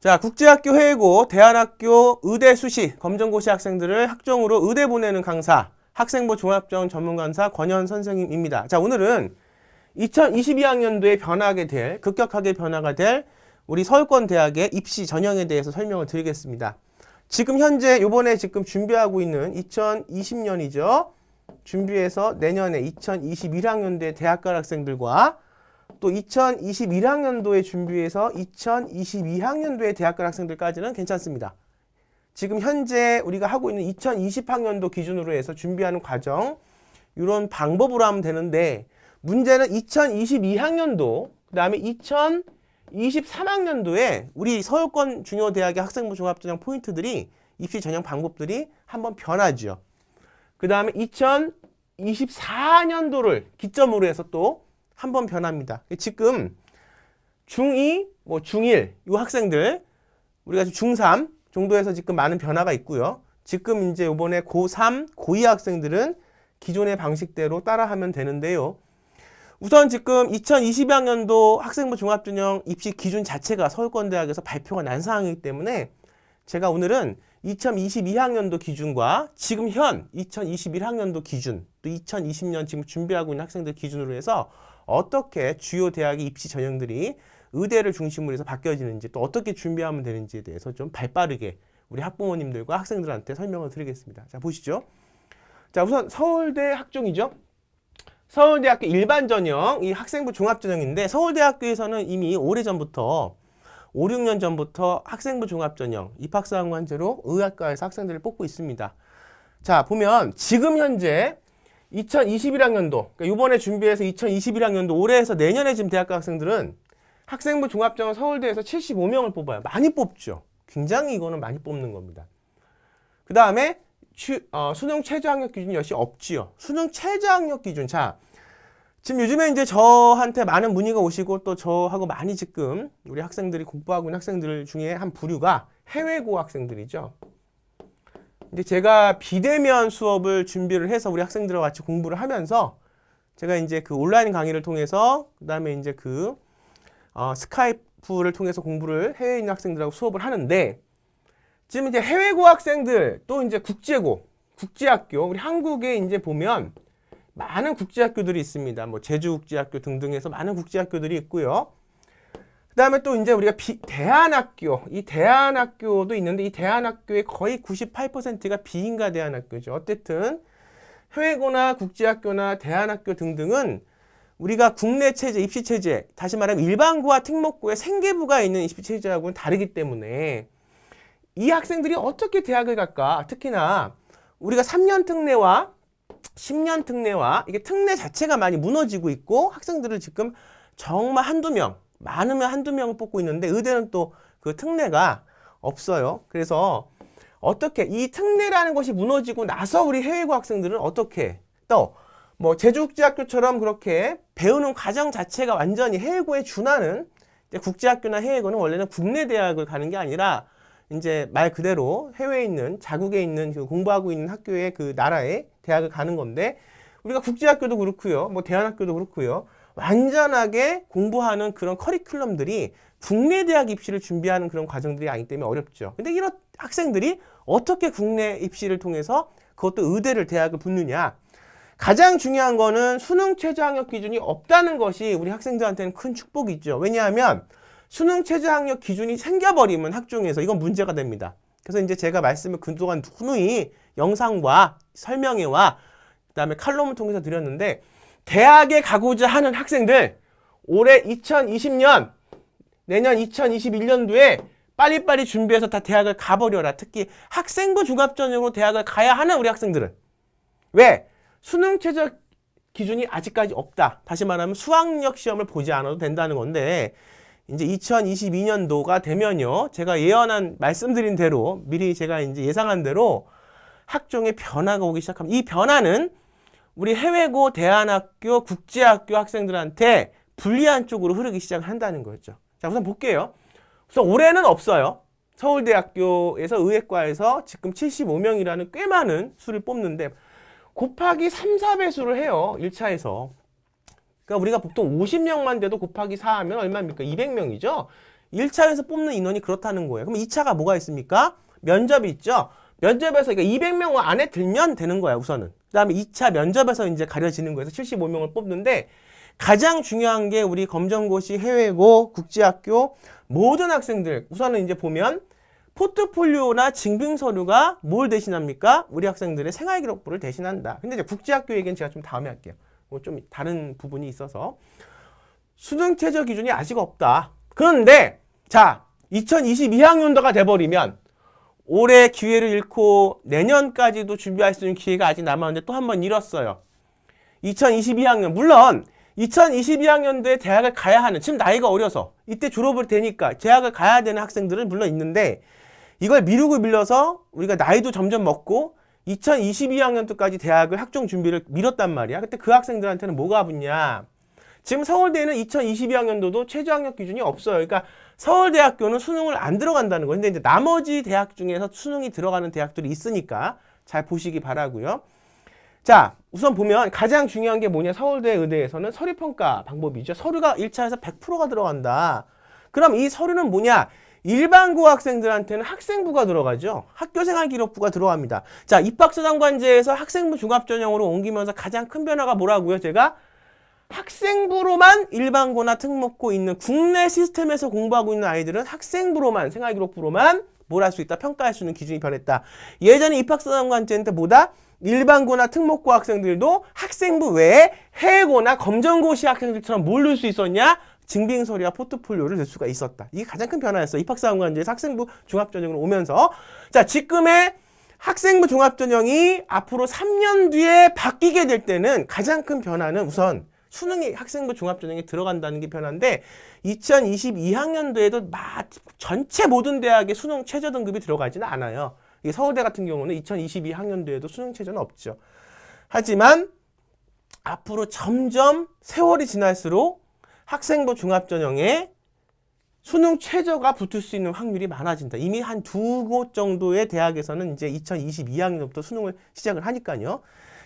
자, 국제학교 해외고 대안학교 의대 수시 검정고시 학생들을 학종으로 의대 보내는 강사 학생부 종합전 전문강사 권현 선생님입니다. 자, 오늘은 2022학년도에 변하게 될 급격하게 변화가 될 우리 서울권 대학의 입시 전형에 대해서 설명을 드리겠습니다. 지금 현재 요번에 지금 준비하고 있는 2020년이죠. 준비해서 내년에 2021학년도에 대학 갈 학생들과 또 2021학년도에 준비해서 2022학년도에 대학 갈 학생들까지는 괜찮습니다. 지금 현재 우리가 하고 있는 2020학년도 기준으로 해서 준비하는 과정 이런 방법으로 하면 되는데 문제는 2022학년도 그 다음에 2023학년도에 우리 서울권 중요대학의 학생부 종합전형 포인트들이 입시 전형 방법들이 한번 변하죠. 그 다음에 2024년도를 기점으로 해서 또 한번 변합니다. 지금 중2, 중1 이 학생들 우리가 중3 정도에서 지금 많은 변화가 있고요. 지금 이제 이번에 고3, 고2 학생들은 기존의 방식대로 따라하면 되는데요. 우선 지금 2020학년도 학생부 종합전형 입시 기준 자체가 서울권대학에서 발표가 난 상황이기 때문에 제가 오늘은 2022학년도 기준과 지금 현 2021학년도 기준 또 2020년 지금 준비하고 있는 학생들 기준으로 해서 어떻게 주요 대학의 입시 전형들이 의대를 중심으로 해서 바뀌어지는지 또 어떻게 준비하면 되는지에 대해서 좀 발빠르게 우리 학부모님들과 학생들한테 설명을 드리겠습니다. 자, 보시죠. 자, 우선 서울대 학종이죠. 서울대학교 일반 전형, 이 학생부 종합 전형인데 서울대학교에서는 이미 오래전부터 5, 6년 전부터 학생부 종합 전형 입학사항 관제로 의학과에서 학생들을 뽑고 있습니다. 자, 보면 지금 현재 2021학년도, 그러니까 이번에 준비해서 2021학년도 올해에서 내년에 지금 대학교 학생들은 학생부 종합전형 서울대에서 75명을 뽑아요. 많이 뽑죠. 굉장히 이거는 많이 뽑는 겁니다. 그 다음에 수능 최저학력 기준이 역시 없지요. 수능 최저학력 기준. 자, 지금 요즘에 이제 저한테 많은 문의가 오시고 또 저하고 많이 지금 우리 학생들이 공부하고 있는 학생들 중에 한 부류가 해외고 학생들이죠. 이제 제가 비대면 수업을 준비를 해서 우리 학생들과 같이 공부를 하면서 제가 이제 그 온라인 강의를 통해서 그다음에 이제 그 스카이프를 통해서 공부를 해외에 있는 학생들하고 수업을 하는데 지금 이제 해외고 학생들 또 이제 국제고, 국제학교 우리 한국에 이제 보면 많은 국제학교들이 있습니다. 뭐 제주국제학교 등등해서 많은 국제학교들이 있고요. 그 다음에 또 이제 우리가 대안학교, 이 대안학교도 있는데 이 대안학교의 거의 98%가 비인가 대안학교죠. 어쨌든 해외고나 국제학교나 대안학교 등등은 우리가 국내 체제, 입시 체제, 다시 말하면 일반고와 특목고의 생계부가 있는 입시 체제하고는 다르기 때문에 이 학생들이 어떻게 대학을 갈까? 특히나 우리가 3년 특례와 10년 특례와 이게 특례 자체가 많이 무너지고 있고 학생들을 지금 정말 한두 명, 많으면 한두 명을 뽑고 있는데 의대는 또 그 특례가 없어요. 그래서 어떻게 이 특례라는 것이 무너지고 나서 우리 해외고 학생들은 어떻게 또 뭐 제주국제학교처럼 그렇게 배우는 과정 자체가 완전히 해외고에 준하는 이제 국제학교나 해외고는 원래는 국내 대학을 가는 게 아니라 이제 말 그대로 해외에 있는 자국에 있는 그 공부하고 있는 학교의 그 나라의 대학을 가는 건데 우리가 국제학교도 그렇고요. 뭐 대안학교도 그렇고요. 완전하게 공부하는 그런 커리큘럼들이 국내 대학 입시를 준비하는 그런 과정들이 아니기 때문에 어렵죠. 근데 이런 학생들이 어떻게 국내 입시를 통해서 그것도 의대를 대학을 붙느냐. 가장 중요한 거는 수능 최저학력 기준이 없다는 것이 우리 학생들한테는 큰 축복이죠. 왜냐하면 수능 최저학력 기준이 생겨버리면 학종에서 이건 문제가 됩니다. 그래서 이제 제가 말씀을 그동안 누누이 영상과 설명회와 그다음에 칼럼을 통해서 드렸는데 대학에 가고자 하는 학생들 올해 2020년 내년 2021년도에 빨리빨리 준비해서 다 대학을 가버려라. 특히 학생부 종합전형으로 대학을 가야 하는 우리 학생들은 왜? 수능 최저 기준이 아직까지 없다. 다시 말하면 수학력 시험을 보지 않아도 된다는 건데 이제 2022년도가 되면요. 제가 예언한 말씀드린 대로 미리 제가 이제 예상한 대로 학종의 변화가 오기 시작합니다. 이 변화는 우리 해외고, 대안학교, 국제학교 학생들한테 불리한 쪽으로 흐르기 시작한다는 거죠. 자, 우선 볼게요. 우선 올해는 없어요. 서울대학교에서 의예과에서 지금 75명이라는 꽤 많은 수를 뽑는데 곱하기 3, 4배수를 해요. 1차에서. 그러니까 우리가 보통 50명만 돼도 곱하기 4 하면 얼마입니까? 200명이죠? 1차에서 뽑는 인원이 그렇다는 거예요. 그럼 2차가 뭐가 있습니까? 면접이 있죠. 면접에서 이거 200명 안에 들면 되는 거야, 우선은. 그 다음에 2차 면접에서 이제 가려지는 거에서 75명을 뽑는데 가장 중요한 게 우리 검정고시, 해외고, 국제학교 모든 학생들 우선은 이제 보면 포트폴리오나 증빙서류가 뭘 대신합니까? 우리 학생들의 생활기록부를 대신한다. 근데 이제 국제학교 얘기는 제가 좀 다음에 할게요. 뭐 좀 다른 부분이 있어서 수능 최저 기준이 아직 없다. 그런데 자 2022학년도가 돼버리면 올해 기회를 잃고 내년까지도 준비할 수 있는 기회가 아직 남았는데 또 한 번 잃었어요. 2022학년 물론 2022학년도에 대학을 가야 하는 지금 나이가 어려서 이때 졸업을 되니까 대학을 가야 되는 학생들은 물론 있는데 이걸 미루고 밀려서 우리가 나이도 점점 먹고 2022학년도까지 대학을 학종 준비를 미뤘단 말이야. 그때 그 학생들한테는 뭐가 붙냐. 지금 서울대는 2022학년도도 최저학력 기준이 없어요. 그러니까 서울대학교는 수능을 안 들어간다는 거예요. 근데 이제 나머지 대학 중에서 수능이 들어가는 대학들이 있으니까 잘 보시기 바라고요. 자, 우선 보면 가장 중요한 게 뭐냐. 서울대 의대에서는 서류평가 방법이죠. 서류가 1차에서 100%가 들어간다. 그럼 이 서류는 뭐냐. 일반고 학생들한테는 학생부가 들어가죠. 학교생활기록부가 들어갑니다. 자, 입학수당관제에서 학생부 종합전형으로 옮기면서 가장 큰 변화가 뭐라고요? 제가 학생부로만 일반고나 특목고 있는 국내 시스템에서 공부하고 있는 아이들은 학생부로만 생활기록부로만 뭘 할 수 있다? 평가할 수 있는 기준이 변했다. 예전에 입학수당관제인데 뭐다? 일반고나 특목고 학생들도 학생부 외에 해외고나 검정고시 학생들처럼 뭘 넣을 수 있었냐? 증빙서류와 포트폴리오를 넣을 수가 있었다. 이게 가장 큰 변화였어. 입학수당관제에서 학생부 종합전형으로 오면서 자 지금의 학생부 종합전형이 앞으로 3년 뒤에 바뀌게 될 때는 가장 큰 변화는 우선 수능이 학생부 종합전형에 들어간다는 게 변화인데 2022학년도에도 전체 모든 대학의 수능 최저 등급이 들어가지는 않아요. 서울대 같은 경우는 2022학년도에도 수능 최저는 없죠. 하지만 앞으로 점점 세월이 지날수록 학생부 종합전형에 수능 최저가 붙을 수 있는 확률이 많아진다. 이미 한 2곳 정도의 대학에서는 이제 2022학년부터 수능을 시작을 하니까요.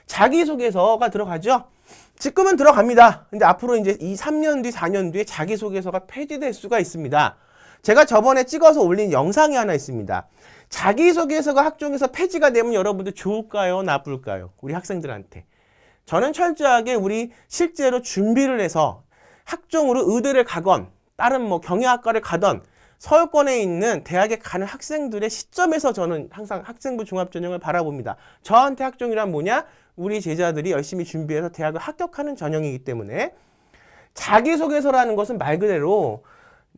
자기소개서가 들어가죠. 지금은 들어갑니다. 근데 앞으로 이제 이 3년 뒤, 4년 뒤에 자기소개서가 폐지될 수가 있습니다. 제가 저번에 찍어서 올린 영상이 하나 있습니다. 자기소개서가 학종에서 폐지가 되면 여러분들 좋을까요? 나쁠까요? 우리 학생들한테. 저는 철저하게 우리 실제로 준비를 해서 학종으로 의대를 가건 다른 뭐 경영학과를 가던 서울권에 있는 대학에 가는 학생들의 시점에서 저는 항상 학생부 종합전형을 바라봅니다. 저한테 학종이란 뭐냐? 우리 제자들이 열심히 준비해서 대학을 합격하는 전형이기 때문에 자기소개서라는 것은 말 그대로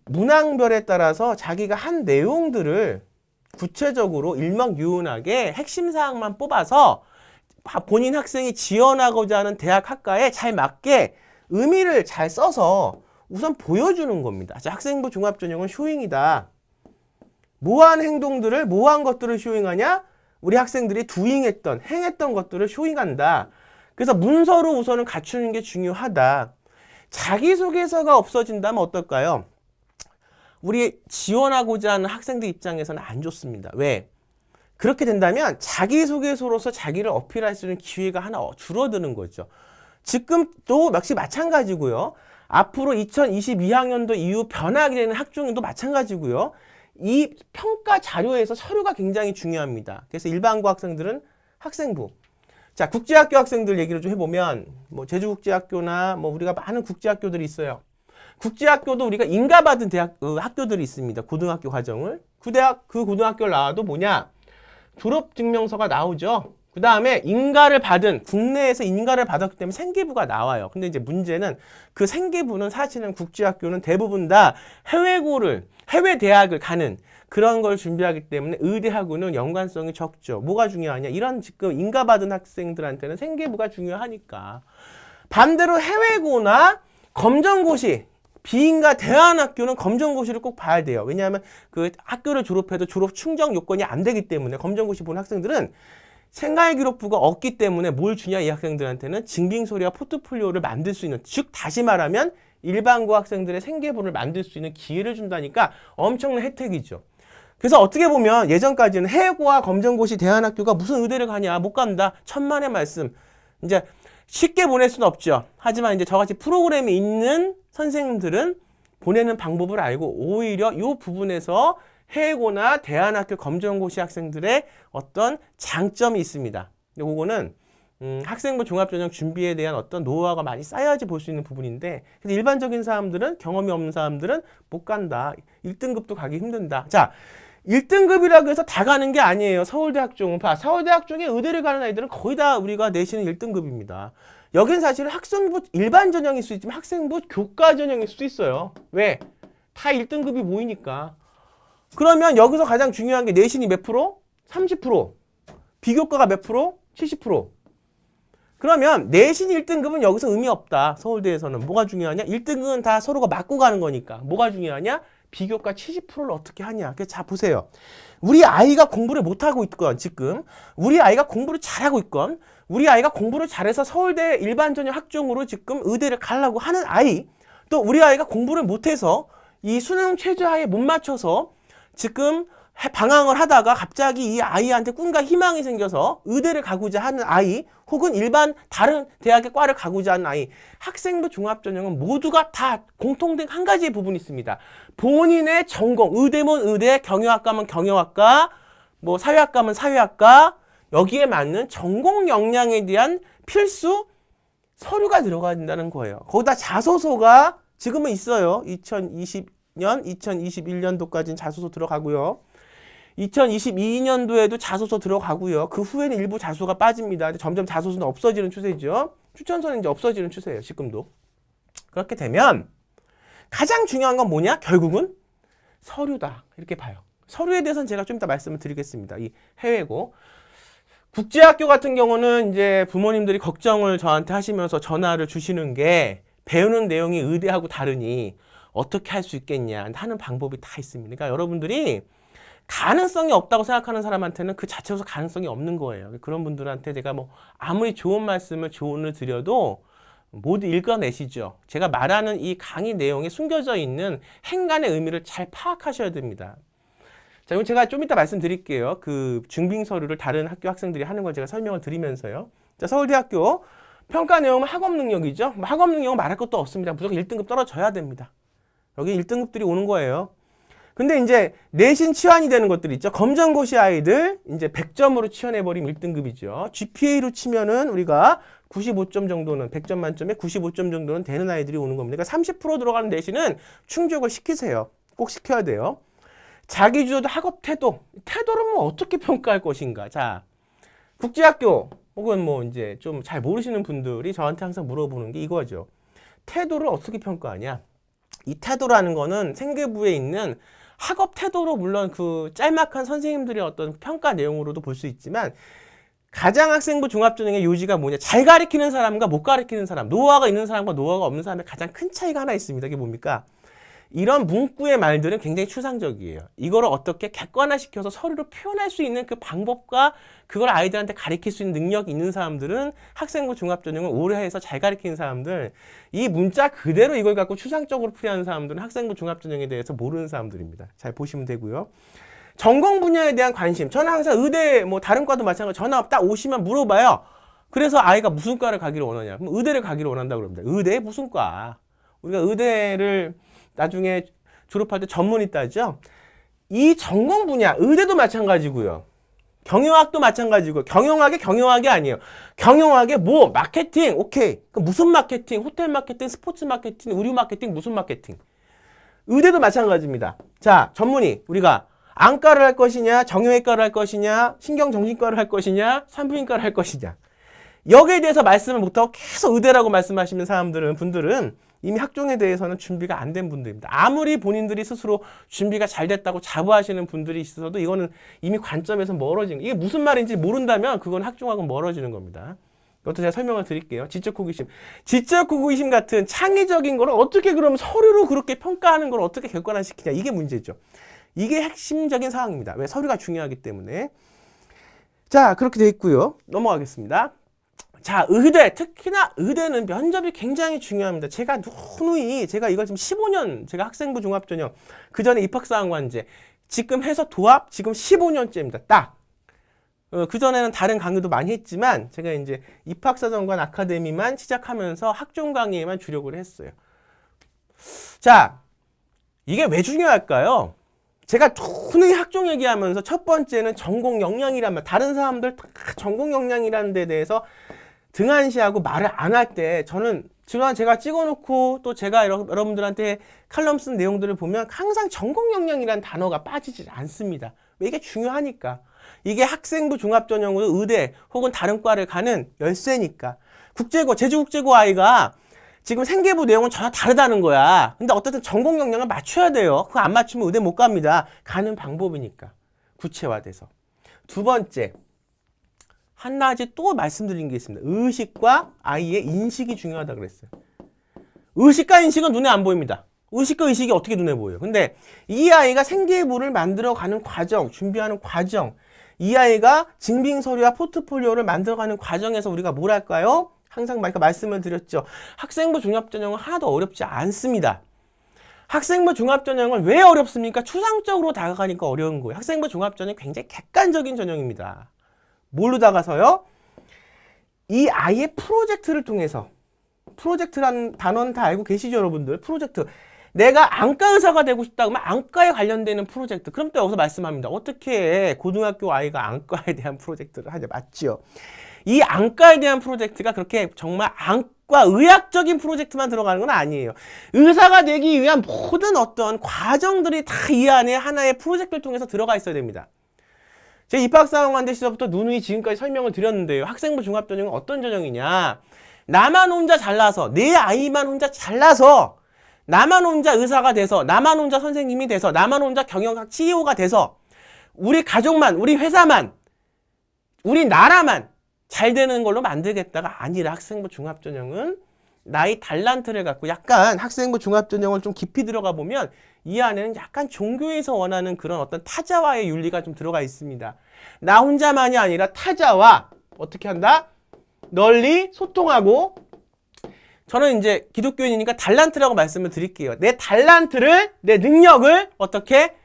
문항별에 따라서 자기가 한 내용들을 구체적으로 일목요연하게 핵심 사항만 뽑아서 본인 학생이 지원하고자 하는 대학 학과에 잘 맞게 의미를 잘 써서 우선 보여주는 겁니다. 자, 학생부 종합전형은 쇼잉이다. 뭐한 행동들을, 뭐한 것들을 쇼잉하냐? 우리 학생들이 행했던 것들을 쇼잉한다. 그래서 문서로 우선은 갖추는 게 중요하다. 자기소개서가 없어진다면 어떨까요? 우리 지원하고자 하는 학생들 입장에서는 안 좋습니다. 왜? 그렇게 된다면 자기소개서로서 자기를 어필할 수 있는 기회가 하나 줄어드는 거죠. 지금도 역시 마찬가지고요. 앞으로 2022학년도 이후 변하게 되는 학종도 마찬가지고요. 이 평가 자료에서 서류가 굉장히 중요합니다. 그래서 일반고 학생들은 학생부. 자, 국제학교 학생들 얘기를 좀 해보면 뭐 제주국제학교나 뭐 우리가 많은 국제학교들이 있어요. 국제학교도 우리가 인가받은 학교들이 있습니다. 고등학교 과정을. 그 고등학교를 나와도 뭐냐? 졸업증명서가 나오죠. 그 다음에 국내에서 인가를 받았기 때문에 생계부가 나와요. 근데 이제 문제는 그 생계부는 사실은 국제학교는 대부분 다 해외 대학을 가는 그런 걸 준비하기 때문에 의대하고는 연관성이 적죠. 뭐가 중요하냐? 이런 지금 인가받은 학생들한테는 생계부가 중요하니까. 반대로 해외고나 검정고시, 비인가 대안학교는 검정고시를 꼭 봐야 돼요. 왜냐하면 그 학교를 졸업해도 졸업 충족 요건이 안 되기 때문에 검정고시 본 학생들은 생활기록부가 없기 때문에 뭘 주냐 이 학생들한테는 증빙서류와 포트폴리오를 만들 수 있는, 즉 다시 말하면 일반고 학생들의 생계부를 만들 수 있는 기회를 준다니까 엄청난 혜택이죠. 그래서 어떻게 보면 예전까지는 해외고와 검정고시 대안학교가 무슨 의대를 가냐, 못 간다, 천만의 말씀. 이제 쉽게 보낼 수는 없죠. 하지만 이제 저같이 프로그램이 있는 선생님들은 보내는 방법을 알고 오히려 이 부분에서 해외고나 대안학교 검정고시 학생들의 어떤 장점이 있습니다. 그거는 학생부 종합전형 준비에 대한 어떤 노하우가 많이 쌓여야지 볼 수 있는 부분인데, 그래서 일반적인 사람들은, 경험이 없는 사람들은 못 간다. 1등급도 가기 힘든다. 자, 1등급이라고 해서 다 가는 게 아니에요. 서울대학종은 서울대학종에 의대를 가는 아이들은 거의 다 우리가 내시는 1등급입니다. 여긴 사실은 학생부 일반 전형일 수 있지만 학생부 교과 전형일 수도 있어요. 왜? 다 1등급이 모이니까. 그러면 여기서 가장 중요한 게 내신이 몇 프로? 30%. 비교과가 몇 프로? 70%. 그러면 내신 1등급은 여기서 의미 없다. 서울대에서는. 뭐가 중요하냐? 1등급은 다 서로가 맞고 가는 거니까. 뭐가 중요하냐? 비교과 70%를 어떻게 하냐. 그래서 자, 보세요. 우리 아이가 공부를 못하고 있건 지금, 우리 아이가 공부를 잘하고 있건, 우리 아이가 공부를 잘해서 서울대 일반전형 학종으로 지금 의대를 가려고 하는 아이, 또 우리 아이가 공부를 못해서 이 수능 최저하에 못 맞춰서 지금 방황을 하다가 갑자기 이 아이한테 꿈과 희망이 생겨서 의대를 가고자 하는 아이, 혹은 일반 다른 대학의 과를 가고자 하는 아이, 학생부 종합전형은 모두가 다 공통된 한 가지의 부분이 있습니다. 본인의 전공, 의대면 의대, 경영학과면 경영학과, 뭐 사회학과면 사회학과, 여기에 맞는 전공 역량에 대한 필수 서류가 들어가야 된다는 거예요. 거기다 자소서가 지금은 있어요. 2020년, 2021년도까지는 자소서 들어가고요. 2022년도에도 자소서 들어가고요. 그 후에는 일부 자소서가 빠집니다. 점점 자소서는 없어지는 추세죠. 추천서는 이제 없어지는 추세예요. 지금도. 그렇게 되면 가장 중요한 건 뭐냐? 결국은 서류다. 이렇게 봐요. 서류에 대해서는 제가 좀 이따 말씀을 드리겠습니다. 이 해외고. 국제학교 같은 경우는 이제 부모님들이 걱정을 저한테 하시면서 전화를 주시는 게, 배우는 내용이 의대하고 다르니 어떻게 할 수 있겠냐 하는 방법이 다 있습니다. 그러니까 여러분들이 가능성이 없다고 생각하는 사람한테는 그 자체로서 가능성이 없는 거예요. 그런 분들한테 제가 뭐 아무리 좋은 말씀을 조언을 드려도 모두 읽어내시죠. 제가 말하는 이 강의 내용에 숨겨져 있는 행간의 의미를 잘 파악하셔야 됩니다. 자, 이건 제가 좀 이따 말씀드릴게요. 그 증빙 서류를 다른 학교 학생들이 하는 걸 제가 설명을 드리면서요. 자, 서울대학교 평가 내용은 학업 능력이죠. 학업 능력은 말할 것도 없습니다. 무조건 1등급 떨어져야 됩니다. 여기 1등급들이 오는 거예요. 근데 이제 내신 치환이 되는 것들이 있죠. 검정고시 아이들 이제 100점으로 치환해버리면 1등급이죠. GPA로 치면은 우리가 95점 정도는, 100점 만점에 95점 정도는 되는 아이들이 오는 겁니다. 그러니까 30% 들어가는 내신은 충족을 시키세요. 꼭 시켜야 돼요. 자기주도도 학업 태도를 뭐 어떻게 평가할 것인가. 자, 국제학교 혹은 뭐 이제 좀 잘 모르시는 분들이 저한테 항상 물어보는 게 이거죠. 태도를 어떻게 평가하냐. 이 태도라는 거는 생계부에 있는 학업 태도로 물론 그 짤막한 선생님들의 어떤 평가 내용으로도 볼 수 있지만, 가장 학생부 종합전형의 요지가 뭐냐. 잘 가르치는 사람과 못 가르치는 사람, 노하우가 있는 사람과 노하우가 없는 사람의 가장 큰 차이가 하나 있습니다. 이게 뭡니까? 이런 문구의 말들은 굉장히 추상적이에요. 이거를 어떻게 객관화시켜서 서류로 표현할 수 있는 그 방법과 그걸 아이들한테 가르칠 수 있는 능력이 있는 사람들은 학생부 종합전형을 오래 해서 잘 가르치는 사람들, 이 문자 그대로 이걸 갖고 추상적으로 풀이하는 사람들은 학생부 종합전형에 대해서 모르는 사람들입니다. 잘 보시면 되고요. 전공 분야에 대한 관심. 저는 항상 의대, 뭐 다른 과도 마찬가지로 전화 딱 오시면 물어봐요. 그래서 아이가 무슨 과를 가기를 원하냐. 그럼 의대를 가기를 원한다고 그럽니다. 의대 무슨 과? 우리가 의대를 나중에 졸업할 때 전문의 따죠. 이 전공 분야, 의대도 마찬가지고요. 경영학도 마찬가지고, 경영학이 아니에요. 경영학의 뭐 마케팅, 오케이. 그 무슨 마케팅? 호텔 마케팅, 스포츠 마케팅, 의류 마케팅, 무슨 마케팅? 의대도 마찬가지입니다. 자, 전문의 우리가 안과를 할 것이냐, 정형외과를 할 것이냐, 신경정신과를 할 것이냐, 산부인과를 할 것이냐. 여기에 대해서 말씀을 못하고 계속 의대라고 말씀하시는 분들은 이미 학종에 대해서는 준비가 안 된 분들입니다. 아무리 본인들이 스스로 준비가 잘 됐다고 자부하시는 분들이 있어도 이거는 이미 관점에서 멀어지는 거예요. 이게 무슨 말인지 모른다면 그건 학종하고 멀어지는 겁니다. 이것도 제가 설명을 드릴게요. 지적 호기심. 지적 호기심 같은 창의적인 거를 어떻게 그럼 서류로 그렇게 평가하는 걸 어떻게 객관화시키냐. 이게 문제죠. 이게 핵심적인 사항입니다. 왜? 서류가 중요하기 때문에. 자, 그렇게 돼 있고요. 넘어가겠습니다. 자, 의대, 특히나 의대는 면접이 굉장히 중요합니다. 제가 누누이, 제가 이걸 지금 15년, 제가 학생부 종합전형, 그 전에 입학사항관제, 지금 해서 도합, 지금 15년째입니다. 딱. 그 전에는 다른 강의도 많이 했지만, 제가 이제 입학사정관 아카데미만 시작하면서 학종 강의에만 주력을 했어요. 자, 이게 왜 중요할까요? 제가 흔히 학종 얘기하면서 첫 번째는 전공 역량이란 말, 다른 사람들 다 전공 역량이라는 데 대해서 등한시하고 말을 안 할 때 저는 지금 제가 찍어놓고 또 제가 여러분들한테 칼럼 쓴 내용들을 보면 항상 전공 역량이라는 단어가 빠지지 않습니다. 왜? 이게 중요하니까. 이게 학생부 종합전형으로 의대 혹은 다른 과를 가는 열쇠니까. 국제고, 제주국제고 아이가 지금 생계부 내용은 전혀 다르다는 거야. 근데 어쨌든 전공 역량을 맞춰야 돼요. 그거 안 맞추면 의대 못 갑니다. 가는 방법이니까. 구체화돼서. 두 번째. 한 가지 또 말씀드린 게 있습니다. 의식과 아이의 인식이 중요하다 그랬어요. 의식과 인식은 눈에 안 보입니다. 의식과 의식이 어떻게 눈에 보여요? 근데 이 아이가 생계부를 만들어가는 과정, 준비하는 과정, 이 아이가 증빙서류와 포트폴리오를 만들어가는 과정에서 우리가 뭘 할까요? 항상 말씀을 드렸죠. 학생부 종합전형은 하나도 어렵지 않습니다. 학생부 종합전형은 왜 어렵습니까? 추상적으로 다가가니까 어려운 거예요. 학생부 종합전형은 굉장히 객관적인 전형입니다. 뭘로 다가서요? 이 아이의 프로젝트를 통해서, 프로젝트라는 단어는 다 알고 계시죠, 여러분들? 프로젝트. 내가 안과 의사가 되고 싶다 그러면 안과에 관련되는 프로젝트. 그럼 또 여기서 말씀합니다. 어떻게 고등학교 아이가 안과에 대한 프로젝트를 하냐, 맞죠? 이 안과에 대한 프로젝트가 그렇게 정말 안과 의학적인 프로젝트만 들어가는 건 아니에요. 의사가 되기 위한 모든 어떤 과정들이 다 이 안에 하나의 프로젝트를 통해서 들어가 있어야 됩니다. 제가 입학사원관대 시절부터 누누이 지금까지 설명을 드렸는데요. 학생부 종합전형은 어떤 전형이냐. 나만 혼자 잘나서, 내 아이만 혼자 잘나서, 나만 혼자 의사가 돼서, 나만 혼자 선생님이 돼서, 나만 혼자 경영학 CEO가 돼서, 우리 가족만, 우리 회사만, 우리 나라만 잘 되는 걸로 만들겠다가 아니라 학생부 종합전형은 나의 달란트를 갖고 약간 학생부 종합전형을 좀 깊이 들어가 보면 이 안에는 약간 종교에서 원하는 그런 어떤 타자와의 윤리가 좀 들어가 있습니다. 나 혼자만이 아니라 타자와 어떻게 한다? 널리 소통하고, 저는 이제 기독교인이니까 달란트라고 말씀을 드릴게요. 내 달란트를, 내 능력을 어떻게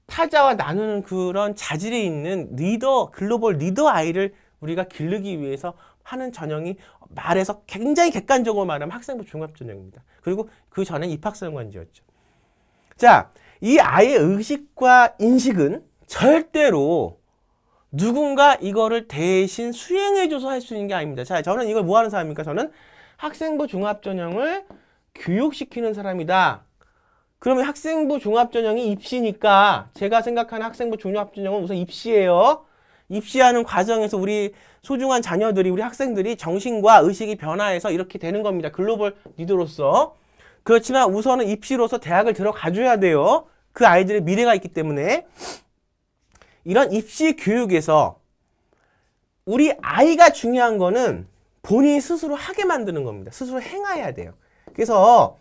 타자와 나누는 그런 자질이 있는 리더, 글로벌 리더 아이를 우리가 기르기 위해서 하는 전형이 말해서 굉장히 객관적으로 말하면 학생부 종합전형입니다. 그리고 그 전에 입학사정관제였죠. 자, 이 아이의 의식과 인식은 절대로 누군가 이거를 대신 수행해줘서 할 수 있는 게 아닙니다. 자, 저는 이걸 뭐 하는 사람입니까? 저는 학생부 종합전형을 교육시키는 사람이다. 그러면 학생부 종합전형이 입시니까 제가 생각하는 학생부 종합전형은 우선 입시예요. 입시하는 과정에서 우리 소중한 자녀들이, 우리 학생들이 정신과 의식이 변화해서 이렇게 되는 겁니다. 글로벌 리더로서. 그렇지만 우선은 입시로서 대학을 들어가줘야 돼요. 그 아이들의 미래가 있기 때문에. 이런 입시 교육에서 우리 아이가 중요한 거는 본인이 스스로 하게 만드는 겁니다. 스스로 행해야 돼요. 그래서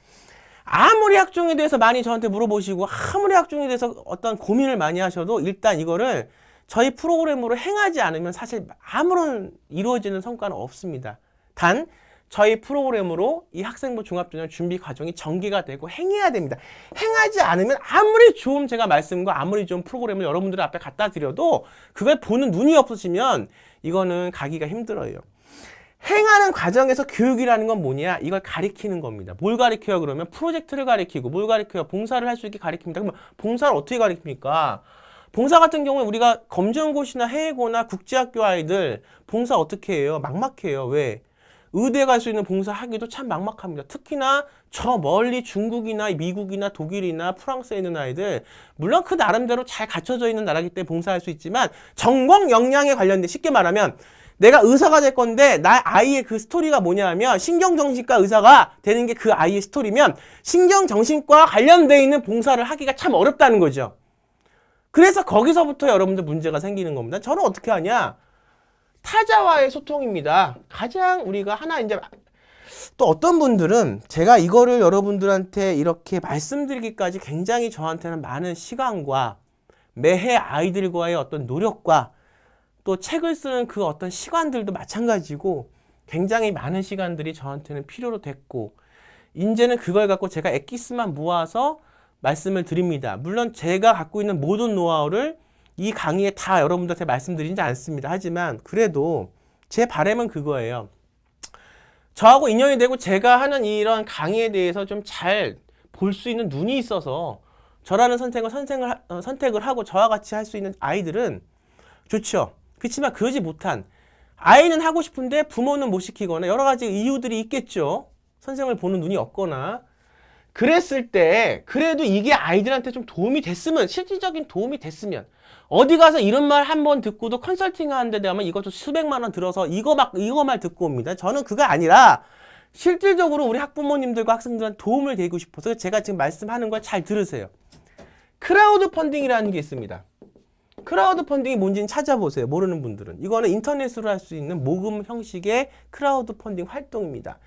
아무리 학종에 대해서 많이 저한테 물어보시고 아무리 학종에 대해서 어떤 고민을 많이 하셔도 일단 이거를 저희 프로그램으로 행하지 않으면 사실 아무런 이루어지는 성과는 없습니다. 단 저희 프로그램으로 이 학생부 종합전형 준비 과정이 전개가 되고 행해야 됩니다. 행하지 않으면 아무리 좋은 제가 말씀과 아무리 좋은 프로그램을 여러분들 앞에 갖다 드려도 그걸 보는 눈이 없으시면 이거는 가기가 힘들어요. 행하는 과정에서 교육이라는 건 뭐냐? 이걸 가리키는 겁니다. 뭘 가리켜요? 그러면 프로젝트를 가리키고, 뭘 가리켜요? 봉사를 할 수 있게 가리킵니다. 그러면 봉사를 어떻게 가리킵니까? 봉사 같은 경우에 우리가 검정고시나 해외고나 국제학교 아이들 봉사 어떻게 해요? 막막해요. 왜? 의대 갈 수 있는 봉사 하기도 참 막막합니다. 특히나 저 멀리 중국이나 미국이나 독일이나 프랑스에 있는 아이들, 물론 그 나름대로 잘 갖춰져 있는 나라이기 때문에 봉사할 수 있지만 전공 역량에 관련된, 쉽게 말하면 내가 의사가 될 건데 나 아이의 그 스토리가 뭐냐 하면 신경정신과 의사가 되는 게 그 아이의 스토리면 신경정신과 관련돼 있는 봉사를 하기가 참 어렵다는 거죠. 그래서 거기서부터 여러분들 문제가 생기는 겁니다. 저는 어떻게 하냐? 타자와의 소통입니다. 가장 우리가 하나 이제 또 어떤 분들은 제가 이거를 여러분들한테 이렇게 말씀드리기까지 굉장히 저한테는 많은 시간과 매해 아이들과의 어떤 노력과 또 책을 쓰는 그 어떤 시간들도 마찬가지고 굉장히 많은 시간들이 저한테는 필요로 됐고 이제는 그걸 갖고 제가 엑기스만 모아서 말씀을 드립니다. 물론 제가 갖고 있는 모든 노하우를 이 강의에 다 여러분들한테 말씀드리지 않습니다. 하지만 그래도 제 바람은 그거예요. 저하고 인연이 되고 제가 하는 이런 강의에 대해서 좀 잘 볼 수 있는 눈이 있어서 저라는 선택을 하고 저와 같이 할 수 있는 아이들은 좋죠. 그렇지만 그러지 못한 아이는 하고 싶은데 부모는 못 시키거나 여러 가지 이유들이 있겠죠. 선생을 보는 눈이 없거나 그랬을 때 그래도 이게 아이들한테 좀 도움이 됐으면 실질적인 도움이 됐으면 어디 가서 이런 말 한 번 듣고도 컨설팅 하는 데 가면 이것도 수백만 원 들어서 이거 말 듣고 옵니다. 저는 그거 아니라 실질적으로 우리 학부모님들과 학생들한테 도움을 드리고 싶어서 제가 지금 말씀하는 걸 잘 들으세요. 크라우드 펀딩이라는 게 있습니다. 크라우드 펀딩이 뭔지는 찾아보세요. 모르는 분들은. 이거는 인터넷으로 할 수 있는 모금 형식의 크라우드 펀딩 활동입니다.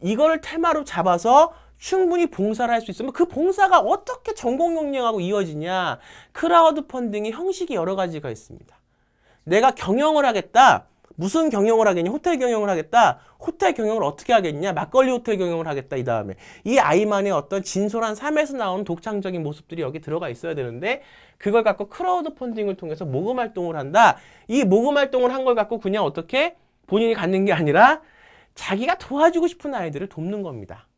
이거를 테마로 잡아서 충분히 봉사를 할 수 있으면 그 봉사가 어떻게 전공 역량하고 이어지냐. 크라우드 펀딩의 형식이 여러 가지가 있습니다. 내가 경영을 하겠다. 무슨 경영을 하겠냐? 호텔 경영을 하겠다. 호텔 경영을 어떻게 하겠냐? 막걸리 호텔 경영을 하겠다. 이 다음에 이 아이만의 어떤 진솔한 삶에서 나오는 독창적인 모습들이 여기 들어가 있어야 되는데 그걸 갖고 크라우드 펀딩을 통해서 모금 활동을 한다. 이 모금 활동을 한 걸 갖고 그냥 어떻게 본인이 갖는 게 아니라 자기가 도와주고 싶은 아이들을 돕는 겁니다.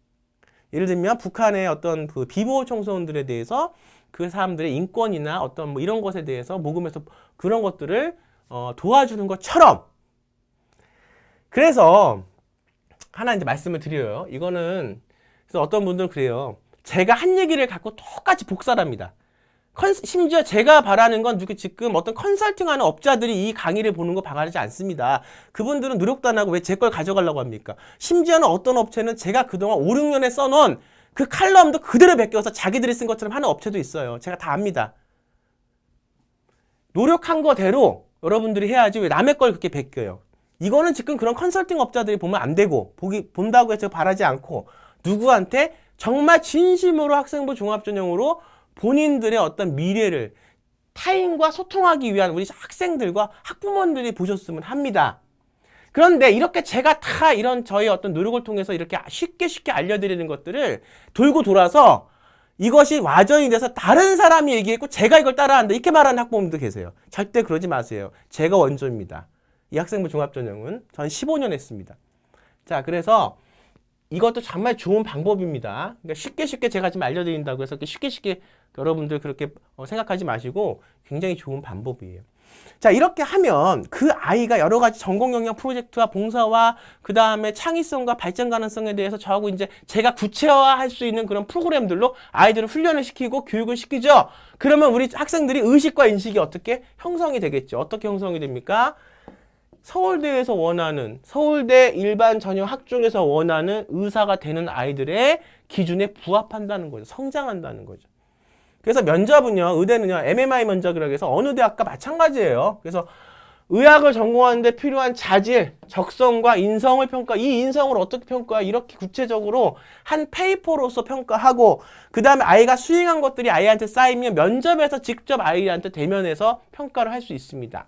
예를 들면 북한의 어떤 그 비보호 청소년들에 대해서 그 사람들의 인권이나 어떤 뭐 이런 것에 대해서 모금해서 그런 것들을 도와주는 것처럼. 그래서 하나 이제 말씀을 드려요. 이거는 그래서 어떤 분들은 그래요. 제가 한 얘기를 갖고 똑같이 복사를 합니다. 심지어 제가 바라는 건 지금 어떤 컨설팅하는 업자들이 이 강의를 보는 거 바라지 않습니다. 그분들은 노력도 안 하고 왜 제 걸 가져가려고 합니까? 심지어는 어떤 업체는 제가 그동안 5, 6년에 써놓은 그 칼럼도 그대로 베껴서 자기들이 쓴 것처럼 하는 업체도 있어요. 제가 다 압니다. 노력한 거대로 여러분들이 해야지 왜 남의 걸 그렇게 베껴요. 이거는 지금 그런 컨설팅 업자들이 보면 안 되고 본다고 해서 바라지 않고 누구한테 정말 진심으로 학생부 종합전형으로 본인들의 어떤 미래를 타인과 소통하기 위한 우리 학생들과 학부모님들이 보셨으면 합니다. 그런데 이렇게 제가 다 이런 저희 어떤 노력을 통해서 이렇게 쉽게 알려드리는 것들을 돌고 돌아서 이것이 와전이 돼서 다른 사람이 얘기했고 제가 이걸 따라한다 이렇게 말하는 학부모님도 계세요. 절대 그러지 마세요. 제가 원조입니다. 이 학생부 종합전형은 전 15년 했습니다. 자, 그래서 이것도 정말 좋은 방법입니다. 그러니까 쉽게 제가 지금 알려드린다고 해서 쉽게 여러분들 그렇게 생각하지 마시고 굉장히 좋은 방법이에요. 자, 이렇게 하면 그 아이가 여러 가지 전공 역량 프로젝트와 봉사와 그 다음에 창의성과 발전 가능성에 대해서 저하고 이제 제가 구체화할 수 있는 그런 프로그램들로 아이들을 훈련을 시키고 교육을 시키죠. 그러면 우리 학생들이 의식과 인식이 어떻게 형성이 되겠죠. 어떻게 형성이 됩니까? 서울대에서 원하는 서울대 일반 전형 학종에서 원하는 의사가 되는 아이들의 기준에 부합한다는 거죠. 성장한다는 거죠. 그래서 면접은요, 의대는요, MMI 면접이라고 해서 어느 대학과 마찬가지예요. 그래서 의학을 전공하는데 필요한 자질, 적성과 인성을 평가, 이 인성을 어떻게 평가? 이렇게 구체적으로 한 페이퍼로서 평가하고, 그 다음에 아이가 수행한 것들이 아이한테 쌓이면 면접에서 직접 아이한테 대면해서 평가를 할 수 있습니다.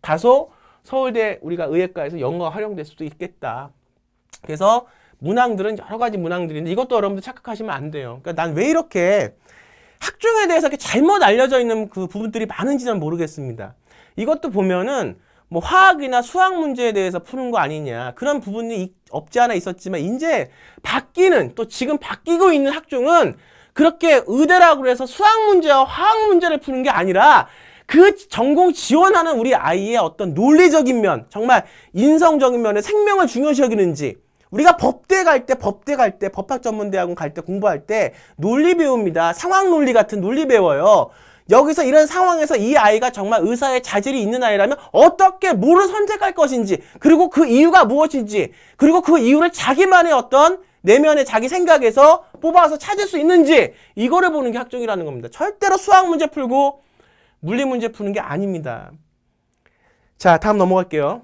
다소 서울대 우리가 의예과에서 영어가 활용될 수도 있겠다. 그래서 문항들은 여러 가지 문항들인데 이것도 여러분들 착각하시면 안 돼요. 그러니까 난 왜 이렇게 학종에 대해서 이렇게 잘못 알려져 있는 그 부분들이 많은지는 모르겠습니다. 이것도 보면은 뭐 화학이나 수학 문제에 대해서 푸는 거 아니냐 그런 부분이 없지 않아 있었지만 이제 바뀌는 또 지금 바뀌고 있는 학종은 그렇게 의대라고 해서 수학 문제와 화학 문제를 푸는 게 아니라 그 전공 지원하는 우리 아이의 어떤 논리적인 면, 정말 인성적인 면에 생명을 중요시 여기는지 우리가 법대 갈 때 법학전문대학원 갈 때 공부할 때 논리 배웁니다. 상황 논리 같은 논리 배워요. 여기서 이런 상황에서 이 아이가 정말 의사의 자질이 있는 아이라면 어떻게 뭐를 선택할 것인지 그리고 그 이유가 무엇인지 그리고 그 이유를 자기만의 어떤 내면의 자기 생각에서 뽑아서 찾을 수 있는지 이거를 보는 게 학종이라는 겁니다. 절대로 수학 문제 풀고 물리 문제 푸는 게 아닙니다. 자, 다음 넘어갈게요.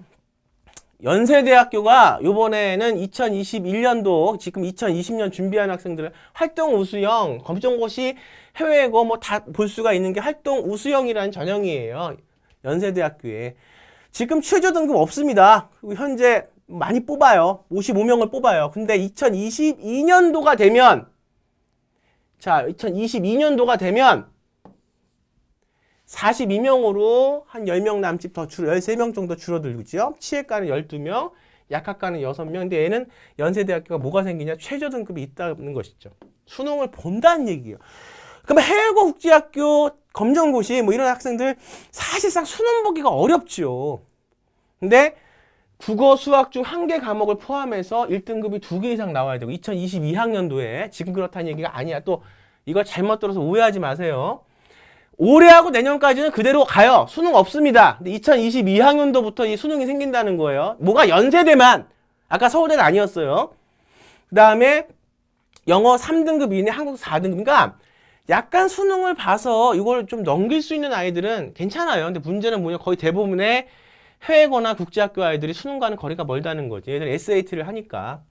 연세대학교가 이번에는 2021년도 지금 2020년 준비하는 학생들은 활동 우수형 검정고시 해외고 뭐 다 볼 수가 있는 게 활동 우수형이라는 전형이에요. 연세대학교에 지금 최저 등급 없습니다. 그리고 현재 많이 뽑아요. 55명을 뽑아요. 근데 2022년도가 되면 42명으로 한 10명 남짓 더 13명 정도 줄어들죠. 치외과는 12명, 약학과는 6명. 근데 얘는 연세대학교가 뭐가 생기냐? 최저 등급이 있다는 것이죠. 수능을 본다는 얘기예요. 그러면 해외고 국제학교 검정고시 뭐 이런 학생들 사실상 수능 보기가 어렵죠. 근데 국어, 수학 중 한 개 과목을 포함해서 1등급이 2개 이상 나와야 되고 2022학년도에 지금 그렇다는 얘기가 아니야. 또 이걸 잘못 들어서 오해하지 마세요. 올해하고 내년까지는 그대로 가요. 수능 없습니다. 근데 2022학년도부터 이 수능이 생긴다는 거예요. 뭐가 연세대만. 아까 서울대는 아니었어요. 그 다음에 영어 3등급 이내 한국 4등급. 그러니까 약간 수능을 봐서 이걸 좀 넘길 수 있는 아이들은 괜찮아요. 근데 문제는 뭐냐, 거의 대부분의 해외거나 국제학교 아이들이 수능과는 거리가 멀다는 거지. 얘들 SAT를 하니까.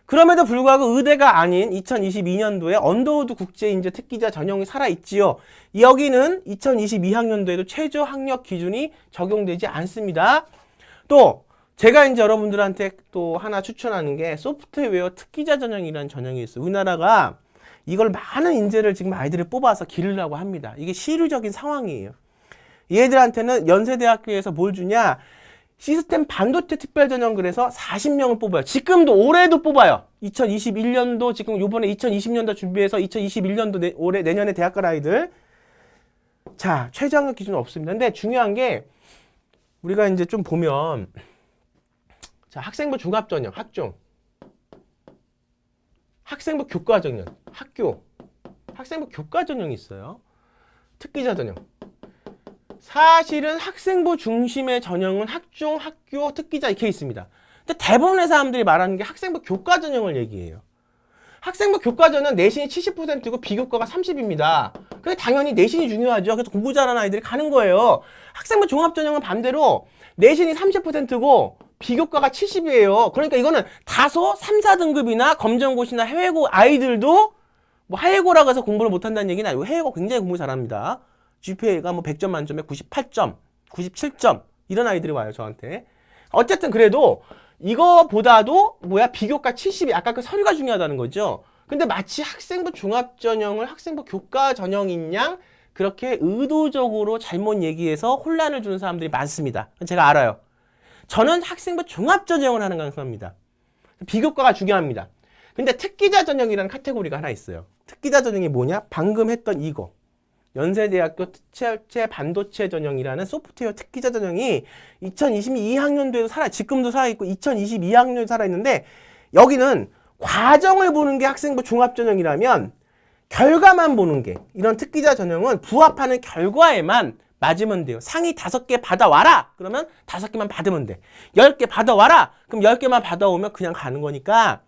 그럼에도 불구하고 의대가 아닌 2022년도에 언더우드 국제인재 특기자 전형이 살아있지요. 여기는 2022학년도에도 최저 학력 기준이 적용되지 않습니다. 또 제가 이제 여러분들한테 또 하나 추천하는 게 소프트웨어 특기자 전형이라는 전형이 있어요. 우리나라가 이걸 많은 인재를 지금 아이들을 뽑아서 기르려고 합니다. 이게 시류적인 상황이에요. 얘들한테는 연세대학교에서 뭘 주냐? 시스템 반도체 특별 전형 그래서 40명을 뽑아요. 지금도 올해도 뽑아요. 2021년도 지금 요번에 2020년도 준비해서 2021년도 올해 내년에 대학 갈 아이들. 자, 최저학력 기준은 없습니다. 근데 중요한 게 우리가 이제 좀 보면 자, 학생부 종합 전형, 학종. 학생부 교과 전형, 학교. 학생부 교과 전형이 있어요. 특기자 전형. 사실은 학생부 중심의 전형은 학종, 학교, 특기자 이렇게 있습니다. 근데 대부분의 사람들이 말하는 게 학생부 교과 전형을 얘기해요. 학생부 교과 전형은 내신이 70%고 비교과가 30입니다. 그게 당연히 내신이 중요하죠. 그래서 공부 잘하는 아이들이 가는 거예요. 학생부 종합 전형은 반대로 내신이 30%고 비교과가 70이에요. 그러니까 이거는 다소 3, 4등급이나 검정고시나 해외고 아이들도 뭐 해외고라고 해서 공부를 못한다는 얘기는 아니고 해외고 굉장히 공부 잘합니다. GPA가 뭐 100점 만점에 98점, 97점 이런 아이들이 와요, 저한테. 어쨌든 그래도 이거보다도 비교과 70이 아까 그 서류가 중요하다는 거죠. 근데 마치 학생부 종합 전형을 학생부 교과 전형인 양 그렇게 의도적으로 잘못 얘기해서 혼란을 주는 사람들이 많습니다. 제가 알아요. 저는 학생부 종합 전형을 하는 강사입니다. 비교과가 중요합니다. 근데 특기자 전형이라는 카테고리가 하나 있어요. 특기자 전형이 뭐냐? 방금 했던 이거. 연세대학교 특채 반도체 전형이라는 소프트웨어 특기자 전형이 2022학년도에도 지금도 살아있고 2022학년에 살아있는데 여기는 과정을 보는 게 학생부 종합 전형이라면 결과만 보는 게 이런 특기자 전형은 부합하는 결과에만 맞으면 돼요. 상위 5개 받아와라! 그러면 5개만 받으면 돼. 10개 받아와라! 그럼 10개만 받아오면 그냥 가는 거니까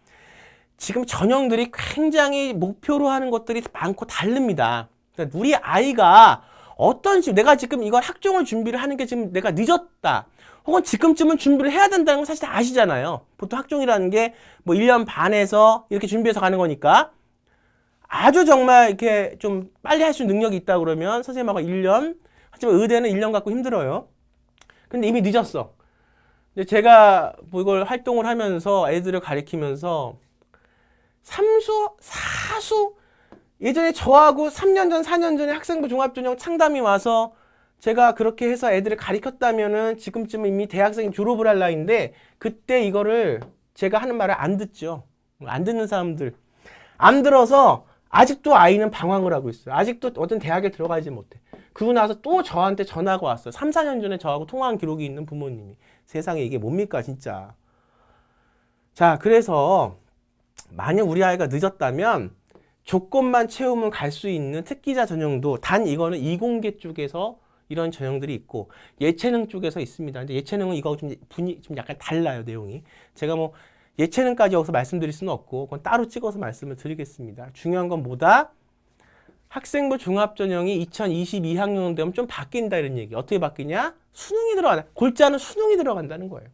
지금 전형들이 굉장히 목표로 하는 것들이 많고 다릅니다. 그러니까 우리 아이가 어떤 식으로 내가 지금 이걸 학종을 준비를 하는 게 지금 내가 늦었다. 혹은 지금쯤은 준비를 해야 된다는 건 사실 다 아시잖아요. 보통 학종이라는 게 뭐 1년 반에서 이렇게 준비해서 가는 거니까 아주 정말 이렇게 좀 빨리 할 수 있는 능력이 있다 그러면 선생님하고 1년 하지만 의대는 1년 갖고 힘들어요. 근데 이미 늦었어. 근데 제가 뭐 이걸 활동을 하면서 애들을 가리키면서 삼수, 사수 예전에 저하고 3년 전, 4년 전에 학생부 종합전형 상담이 와서 제가 그렇게 해서 애들을 가리켰다면은 지금쯤은 이미 대학생이 졸업을 할 나이인데 그때 이거를 제가 하는 말을 안 듣죠. 안 듣는 사람들. 안 들어서 아직도 아이는 방황을 하고 있어요. 아직도 어떤 대학에 들어가지 못해. 그러고 나서 또 저한테 전화가 왔어요. 3, 4년 전에 저하고 통화한 기록이 있는 부모님이. 세상에 이게 뭡니까 진짜. 자, 그래서 만약 우리 아이가 늦었다면 조건만 채우면 갈 수 있는 특기자 전형도 단 이거는 이공계 쪽에서 이런 전형들이 있고 예체능 쪽에서 있습니다. 근데 예체능은 이거 좀 약간 달라요, 내용이. 제가 뭐 예체능까지 여기서 말씀드릴 수는 없고 그건 따로 찍어서 말씀을 드리겠습니다. 중요한 건 뭐다? 학생부 종합전형이 2022학년 되면 좀 바뀐다 이런 얘기. 어떻게 바뀌냐? 수능이 들어간다. 골자는 수능이 들어간다는 거예요.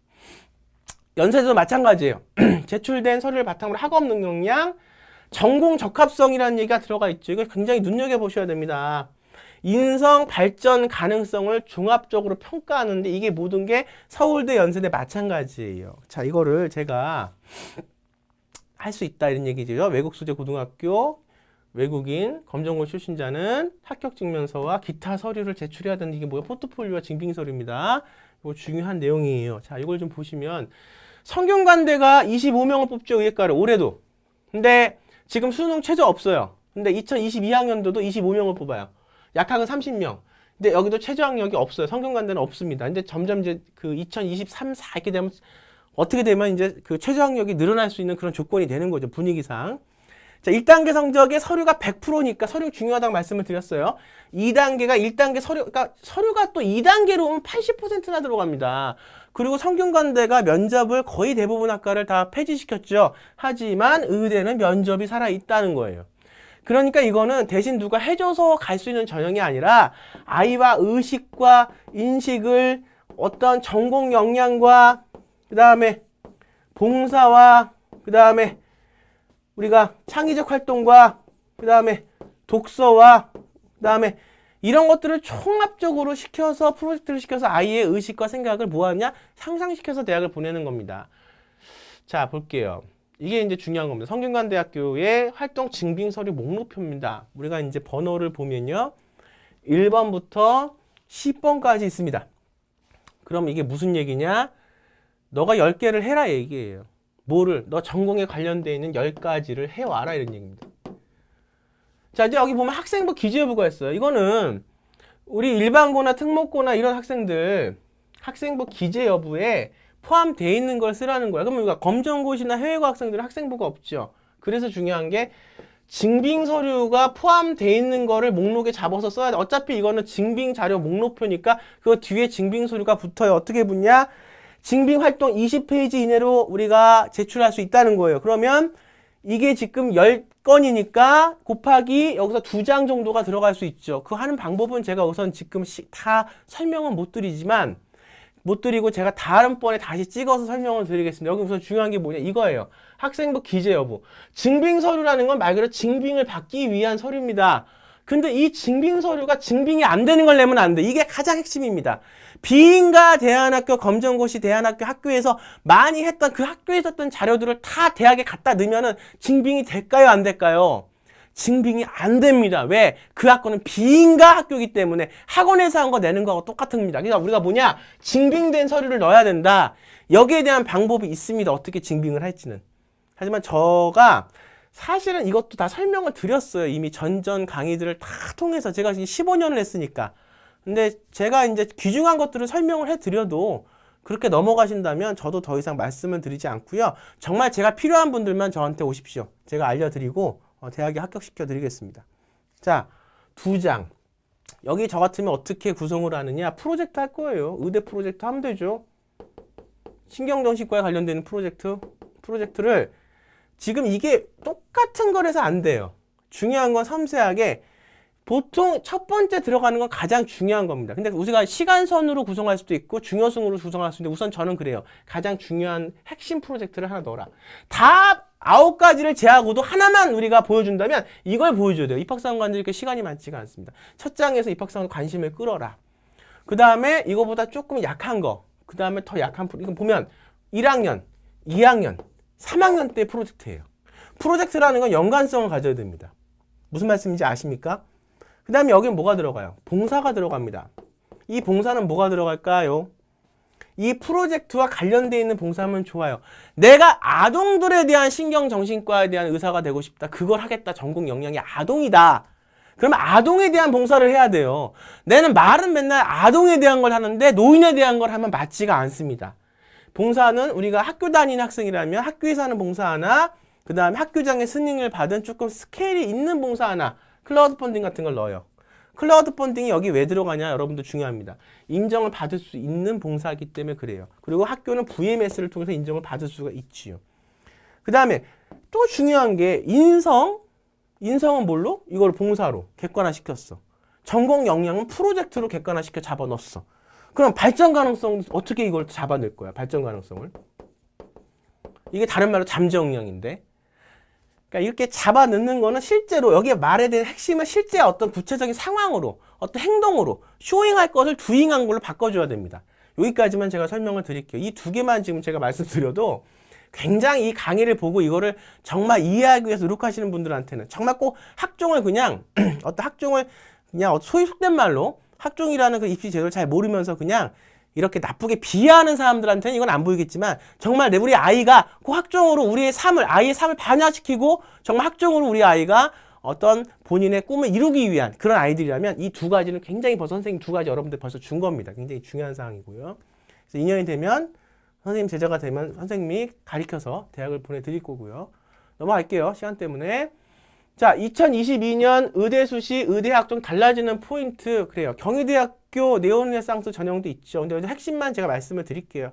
연세대도 마찬가지예요. 제출된 서류를 바탕으로 학업 능력량, 전공 적합성이라는 얘기가 들어가 있죠. 이걸 굉장히 눈여겨보셔야 됩니다. 인성 발전 가능성을 종합적으로 평가하는데 이게 모든 게 서울대, 연세대 마찬가지예요. 자, 이거를 제가 할 수 있다 이런 얘기죠. 외국 소재 고등학교, 외국인, 검정고시 출신자는 합격증명서와 기타 서류를 제출해야 되는 이게 뭐야? 포트폴리오와 증빙서류입니다. 이거 중요한 내용이에요. 자, 이걸 좀 보시면 성균관대가 25명을 뽑죠. 의예과를 올해도. 근데 지금 수능 최저 없어요. 근데 2022학년도도 25명을 뽑아요. 약학은 30명. 근데 여기도 최저학력이 없어요. 성균관대는 없습니다. 근데 점점 이제 그 2023, 4 이렇게 되면 어떻게 되면 이제 그 최저학력이 늘어날 수 있는 그런 조건이 되는 거죠. 분위기상. 자, 1단계 성적에 서류가 100%니까 서류 중요하다고 말씀을 드렸어요. 2단계가 1단계 서류, 그러니까 서류가 또 2단계로 오면 80%나 들어갑니다. 그리고 성균관대가 면접을 거의 대부분 학과를 다 폐지시켰죠. 하지만 의대는 면접이 살아있다는 거예요. 그러니까 이거는 대신 누가 해줘서 갈 수 있는 전형이 아니라 아이와 의식과 인식을 어떤 전공 역량과 그 다음에 봉사와 그 다음에 우리가 창의적 활동과 그 다음에 독서와 그 다음에 이런 것들을 총합적으로 시켜서 프로젝트를 시켜서 아이의 의식과 생각을 뭐하냐? 향상시켜서 대학을 보내는 겁니다. 자, 볼게요. 이게 이제 중요한 겁니다. 성균관대학교의 활동 증빙 서류 목록표입니다. 우리가 이제 번호를 보면요. 1번부터 10번까지 있습니다. 그럼 이게 무슨 얘기냐? 너가 10개를 해라 얘기예요. 뭐를? 너 전공에 관련되어 있는 10가지를 해와라 이런 얘기입니다. 자, 이제 여기 보면 학생부 기재여부가 있어요. 이거는 우리 일반고나 특목고나 이런 학생들 학생부 기재여부에 포함되어 있는 걸 쓰라는 거야. 그러면 우리가 검정고시나 해외고 학생들은 학생부가 없죠. 그래서 중요한 게 증빙 서류가 포함되어 있는 거를 목록에 잡아서 써야 돼. 어차피 이거는 증빙 자료 목록표니까 그 뒤에 증빙 서류가 붙어요. 어떻게 붙냐? 증빙 활동 20페이지 이내로 우리가 제출할 수 있다는 거예요. 그러면 이게 지금 10건이니까 곱하기 여기서 2장 정도가 들어갈 수 있죠. 그 하는 방법은 제가 우선 지금 다 설명은 못 드리고 제가 다음번에 다시 찍어서 설명을 드리겠습니다. 여기 우선 중요한 게 뭐냐 이거예요. 학생부 기재 여부. 증빙 서류라는 건 말 그대로 증빙을 받기 위한 서류입니다. 근데 이 증빙 서류가 증빙이 안 되는 걸 내면 안 돼. 이게 가장 핵심입니다. 비인가 대안학교, 검정고시 대안학교 학교에서 많이 했던 그 학교에 있었던 자료들을 다 대학에 갖다 넣으면은 증빙이 될까요? 안 될까요? 증빙이 안 됩니다. 왜? 그 학교는 비인가 학교이기 때문에 학원에서 한 거 내는 거하고 똑같습니다. 그러니까 우리가 뭐냐? 증빙된 서류를 넣어야 된다. 여기에 대한 방법이 있습니다. 어떻게 증빙을 할지는. 하지만 저가 사실은 이것도 다 설명을 드렸어요. 이미 전전 강의들을 다 통해서 제가 지금 15년을 했으니까. 근데 제가 이제 귀중한 것들을 설명을 해드려도 그렇게 넘어가신다면 저도 더 이상 말씀을 드리지 않고요. 정말 제가 필요한 분들만 저한테 오십시오. 제가 알려드리고 대학에 합격시켜 드리겠습니다. 자, 2장. 여기 저 같으면 어떻게 구성을 하느냐? 프로젝트 할 거예요. 의대 프로젝트 하면 되죠. 신경정신과에 관련되는 프로젝트를 지금 이게 똑같은 거라서 안 돼요. 중요한 건 섬세하게 보통 첫 번째 들어가는 건 가장 중요한 겁니다. 근데 우리가 시간선으로 구성할 수도 있고 중요순으로 구성할 수도 있는데 우선 저는 그래요. 가장 중요한 핵심 프로젝트를 하나 넣어라. 다 9가지를 제하고도 하나만 우리가 보여준다면 이걸 보여줘야 돼요. 입학사관관들께 시간이 많지가 않습니다. 첫 장에서 입학사관 관심을 끌어라. 그 다음에 이거보다 조금 약한 거. 그 다음에 더 약한 이거 보면 1학년, 2학년, 3학년 때 프로젝트예요. 프로젝트라는 건 연관성을 가져야 됩니다. 무슨 말씀인지 아십니까? 그 다음에 여기는 뭐가 들어가요? 봉사가 들어갑니다. 이 봉사는 뭐가 들어갈까요? 이 프로젝트와 관련되어 있는 봉사하면 좋아요. 내가 아동들에 대한 신경정신과에 대한 의사가 되고 싶다. 그걸 하겠다. 전공 역량이 아동이다. 그러면 아동에 대한 봉사를 해야 돼요. 내는 말은 맨날 아동에 대한 걸 하는데 노인에 대한 걸 하면 맞지가 않습니다. 봉사는 우리가 학교 다니는 학생이라면 학교에서 하는 봉사 하나, 그 다음에 학교장의 승인을 받은 조금 스케일이 있는 봉사 하나, 클라우드 펀딩 같은 걸 넣어요. 클라우드 펀딩이 여기 왜 들어가냐 여러분들 중요합니다. 인정을 받을 수 있는 봉사이기 때문에 그래요. 그리고 학교는 VMS를 통해서 인정을 받을 수가 있지요. 그 다음에 또 중요한 게 인성은 뭘로? 이걸 봉사로 객관화시켰어. 전공 역량은 프로젝트로 객관화시켜 잡아넣었어. 그럼 발전 가능성 어떻게 이걸 잡아낼 거야? 발전 가능성을. 이게 다른 말로 잠재 역량인데. 그러니까 이렇게 잡아 넣는 거는 실제로 여기에 말에 대한 핵심은 실제 어떤 구체적인 상황으로 어떤 행동으로 쇼잉할 것을 두잉한 걸로 바꿔줘야 됩니다. 여기까지만 제가 설명을 드릴게요. 이 2개만 지금 제가 말씀드려도 굉장히 이 강의를 보고 이거를 정말 이해하기 위해서 노력하시는 분들한테는 정말 꼭 학종을 그냥 어떤 학종을 그냥 소위 속된 말로 학종이라는 그 입시 제도를 잘 모르면서 그냥 이렇게 나쁘게 비하하는 사람들한테는 이건 안 보이겠지만 정말 우리 아이가 그 학종으로 아이의 삶을 반영시키고 정말 학종으로 우리 아이가 어떤 본인의 꿈을 이루기 위한 그런 아이들이라면 이 두 가지는 굉장히 벌써 선생님 두 가지 여러분들 벌써 준 겁니다. 굉장히 중요한 사항이고요. 그래서 2년이 되면 선생님 제자가 되면 선생님이 가르쳐서 대학을 보내드릴 거고요. 넘어갈게요. 시간 때문에. 자, 2022년 의대수시 의대학 좀 달라지는 포인트. 그래요. 경희대학교 네오르네상스 전형도 있죠. 근데 핵심만 제가 말씀을 드릴게요.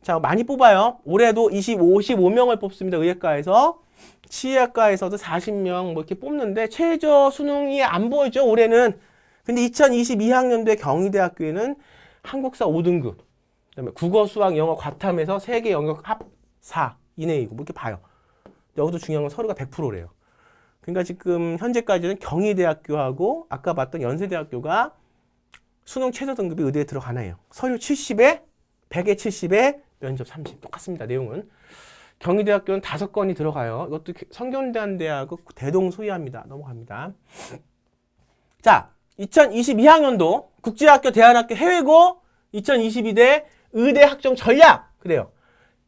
자, 많이 뽑아요. 올해도 55명을 뽑습니다. 의예과에서. 치의학과에서도 40명 뭐 이렇게 뽑는데 최저 수능이 안 보이죠. 올해는. 근데 2022학년도에 경희대학교에는 한국사 5등급, 그다음에 국어, 수학, 영어, 과탐에서 세계 영역 합 4 이내이고 뭐 이렇게 봐요. 여기도 중요한 건 서류가 100%래요. 그러니까 지금 현재까지는 경희대학교하고 아까 봤던 연세대학교가 수능 최저 등급이 의대에 들어가나요. 서류 70에 100에 70에 면접 30 똑같습니다. 내용은. 경희대학교는 5건이 들어가요. 이것도 성균관대하고 대동소이합니다. 넘어갑니다. 자, 2022학년도 국제학교, 대안학교, 해외고 2022대 의대 학종 전략. 그래요.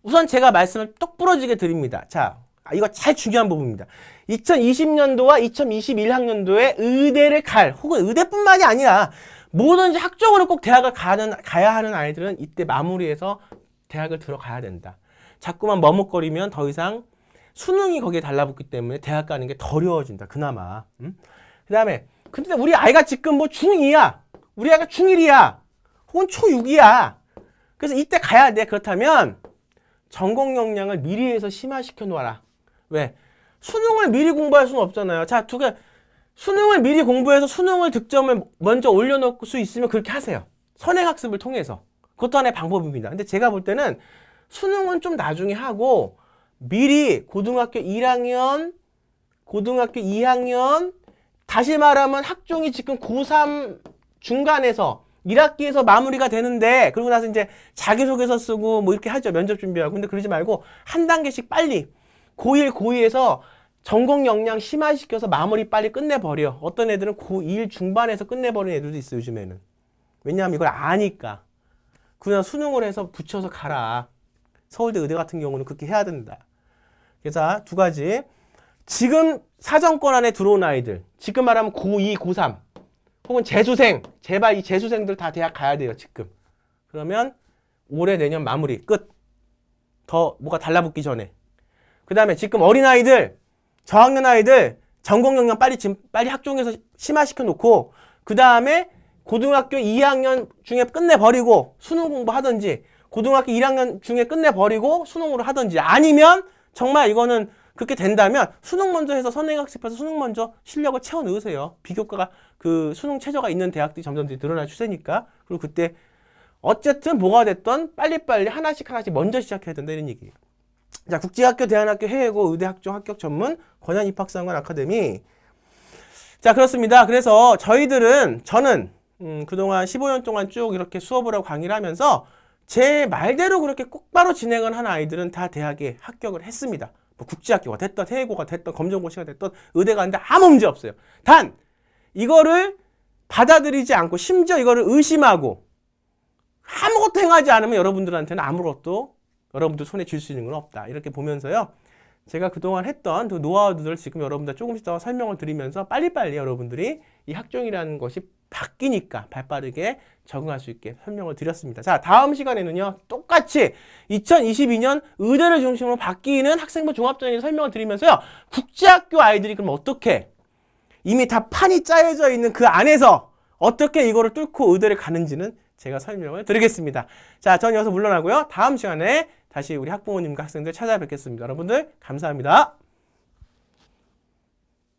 우선 제가 말씀을 똑부러지게 드립니다. 자, 이거 제일 중요한 부분입니다. 2020년도와 2021학년도에 의대를 갈, 혹은 의대뿐만이 아니라 뭐든지 학종으로 꼭 대학을 가야 하는 아이들은 이때 마무리해서 대학을 들어가야 된다. 자꾸만 머뭇거리면 더 이상 수능이 거기에 달라붙기 때문에 대학 가는 게 더 어려워진다. 그나마. 그 다음에 근데 우리 아이가 지금 뭐 중2야. 우리 아이가 중1이야. 혹은 초6이야. 그래서 이때 가야 돼. 그렇다면 전공 역량을 미리 해서 심화시켜 놓아라. 왜? 수능을 미리 공부할 수는 없잖아요. 자, 두 개. 수능을 미리 공부해서 수능을 득점을 먼저 올려놓을 수 있으면 그렇게 하세요. 선행학습을 통해서. 그것도 하나의 방법입니다. 근데 제가 볼 때는 수능은 좀 나중에 하고 미리 고등학교 1학년, 고등학교 2학년, 다시 말하면 학종이 지금 고3 중간에서 1학기에서 마무리가 되는데 그러고 나서 이제 자기소개서 쓰고 뭐 이렇게 하죠. 면접 준비하고. 근데 그러지 말고 한 단계씩 빨리 고1, 고2에서 전공 역량 심화시켜서 마무리 빨리 끝내버려. 어떤 애들은 고1 중반에서 끝내버리는 애들도 있어요. 요즘에는. 왜냐하면 이걸 아니까. 그냥 수능을 해서 붙여서 가라. 서울대 의대 같은 경우는 그렇게 해야 된다. 그래서 두 가지. 지금 사정권 안에 들어온 아이들. 지금 말하면 고2, 고3. 혹은 재수생. 제발 이 재수생들 다 대학 가야 돼요. 지금. 그러면 올해 내년 마무리. 끝. 더 뭐가 달라붙기 전에. 그 다음에 지금 어린아이들. 저학년 아이들. 전공 역량 빨리 학종에서 심화시켜 놓고 그 다음에 고등학교 2학년 중에 끝내버리고 수능 공부하든지 고등학교 1학년 중에 끝내버리고 수능으로 하든지 아니면 정말 이거는 그렇게 된다면 수능 먼저 해서 선행학습해서 수능 먼저 실력을 채워 넣으세요. 비교과가 그 수능 최저가 있는 대학들이 점점 늘어날 추세니까. 그리고 그때 어쨌든 뭐가 됐던 빨리빨리 하나씩 먼저 시작해야 된다 이런 얘기예요. 자, 국제학교, 대안학교, 해외고, 의대학종 합격 전문 권한입학상관 아카데미. 자, 그렇습니다. 그래서 저는 그동안 15년 동안 쭉 이렇게 수업을 하고 강의를 하면서 제 말대로 그렇게 똑바로 진행을 한 아이들은 다 대학에 합격을 했습니다. 뭐 국제학교가 됐던, 해외고가 됐던, 검정고시가 됐던, 의대가 갔는데 아무 문제 없어요. 단 이거를 받아들이지 않고 심지어 이거를 의심하고 아무것도 행하지 않으면 여러분들한테는 아무것도 여러분들 손에 쥘 수 있는 건 없다. 이렇게 보면서요. 제가 그동안 했던 그 노하우들을 지금 여러분들 조금씩 더 설명을 드리면서 빨리빨리 여러분들이 이 학종이라는 것이 바뀌니까 발빠르게 적응할 수 있게 설명을 드렸습니다. 자, 다음 시간에는요. 똑같이 2022년 의대를 중심으로 바뀌는 학생부 종합전형 설명을 드리면서요. 국제학교 아이들이 그럼 어떻게 이미 다 판이 짜여져 있는 그 안에서 어떻게 이거를 뚫고 의대를 가는지는 제가 설명을 드리겠습니다. 자, 전 여기서 물러나고요. 다음 시간에 다시 우리 학부모님과 학생들 찾아뵙겠습니다. 여러분들 감사합니다.